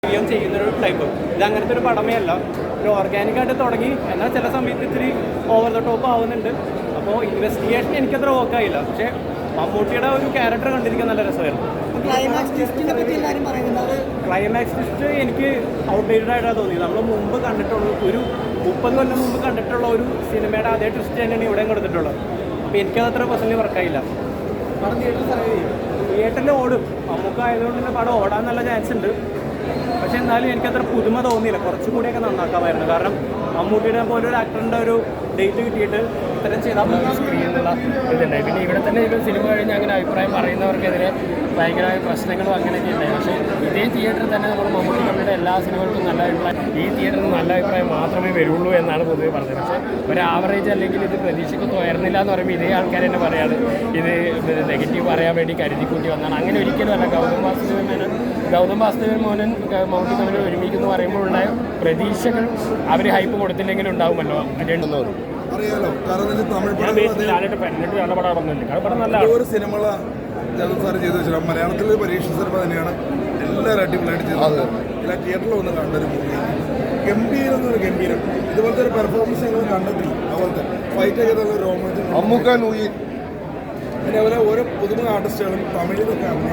ചെയ്യുന്നൊരു ടൈപ്പ്. ഇത് അങ്ങനത്തെ ഒരു പടമേ അല്ല, ഒരു ഓർഗാനിക്കായിട്ട് തുടങ്ങി എന്നാൽ ചില സമയത്ത് ഇത്തിരി ഓവർ ദ ടോപ്പ് ആവുന്നുണ്ട്. അപ്പോൾ ഇൻവെസ്റ്റിഗേഷൻ എനിക്കത്ര വർക്കായില്ല, പക്ഷേ മമ്മൂട്ടിയുടെ ഒരു ക്യാരക്ടർ കണ്ടിരിക്കാൻ നല്ല രസമായിരുന്നു. ക്ലൈമാക്സ് ട്വിസ്റ്റ് എനിക്ക് ഔട്ട്ഡേറ്റഡ് ആയിട്ടാണ് തോന്നിയത്. നമ്മൾ മുമ്പ് കണ്ടിട്ടുള്ള ഒരു 30 കൊല്ലം മുമ്പ് കണ്ടിട്ടുള്ള ഒരു സിനിമയുടെ അതേ ട്വിസ്റ്റ് തന്നെയാണ് ഇവിടെയും കൊടുത്തിട്ടുള്ളത്. അപ്പോൾ എനിക്കതത്ര പേഴ്സണലി വർക്കായില്ല. തിയേറ്ററിൽ ഓടും, മമ്മൂക്കായതുകൊണ്ട് തന്നെ പടം ഓടാൻ നല്ല ചാൻസ് ഉണ്ട്. പക്ഷെ എന്നാലും എനിക്കത്ര പുതുമ തോന്നിയില്ല, കുറച്ചും കൂടിയൊക്കെ നന്നാക്കാമായിരുന്നു. കാരണം മമ്മൂട്ടിയുടെ പോലെ ഒരു ആക്ടറിൻ്റെ ഒരു ഡേറ്റ് കിട്ടിയിട്ട് ഇത്തരം ചെയ്താൽ സ്ക്രീൻ എന്നുള്ള ഇതുണ്ട്. പിന്നെ ഇവിടെ തന്നെ ഒരു സിനിമ കഴിഞ്ഞ് അങ്ങനെ അഭിപ്രായം പറയുന്നവർക്കെതിരെ ഭയങ്കരമായ പ്രശ്നങ്ങളും അങ്ങനെയൊക്കെ ഉണ്ടായി. പക്ഷേ ഇതേ തിയേറ്ററിൽ തന്നെ നമ്മൾ മമ്മൂട്ടി കമ്പനിയുടെ എല്ലാ സിനിമകൾക്കും നല്ല അഭിപ്രായം, ഈ തിയേറ്ററിൽ നല്ല അഭിപ്രായം മാത്രമേ വരുള്ളൂ എന്നാണ് പൊതുവെ പറഞ്ഞത്. പക്ഷേ ഒരു ആവറേജ് അല്ലെങ്കിൽ ഇത് പ്രതീക്ഷയ്ക്കൊന്നും ഉയർന്നില്ല എന്ന് പറയുമ്പോൾ ഇതേ ആൾക്കാർ തന്നെ പറയാറ് ഇത് നെഗറ്റീവ് പറയാൻ വേണ്ടി കരുതിക്കൂട്ടി വന്നാണ്. അങ്ങനെ ഒരിക്കലും അല്ല. ഗൗതം വാസുദേവൻ മോഹനൻ മമ്മൂട്ടി കമ്പനി ഒരുമിക്കുന്നു പറയുമ്പോൾ ഉണ്ടായ പ്രതീക്ഷകൾ അവർ ഹൈപ്പ് കൊടുത്തില്ലെങ്കിലും ഉണ്ടാവുമല്ലോ. അറിയാലോ, കാരണം ഒരു സിനിമ സാറ് ചെയ്തു വെച്ചാൽ മലയാളത്തിലെ പരീക്ഷ സിനിമ തന്നെയാണ് എല്ലാവരും അടിപൊളിയായിട്ട് ചെയ്തത്. എല്ലാ തിയേറ്ററിൽ ഒന്ന് കണ്ടൊരു മൂവി ഗംഭീരം എന്നൊരു ഗംഭീരം. ഇതുപോലത്തെ ഒരു പെർഫോമൻസ് ഞങ്ങൾ കണ്ടിട്ടില്ല. അതുപോലത്തെ ഫൈറ്റൊക്കെ നല്ല രോമാഞ്ചം. പിന്നെ അതുപോലെ ഓരോ പുതുമുഖ ആർട്ടിസ്റ്റുകളും തമിഴിലൊക്കെ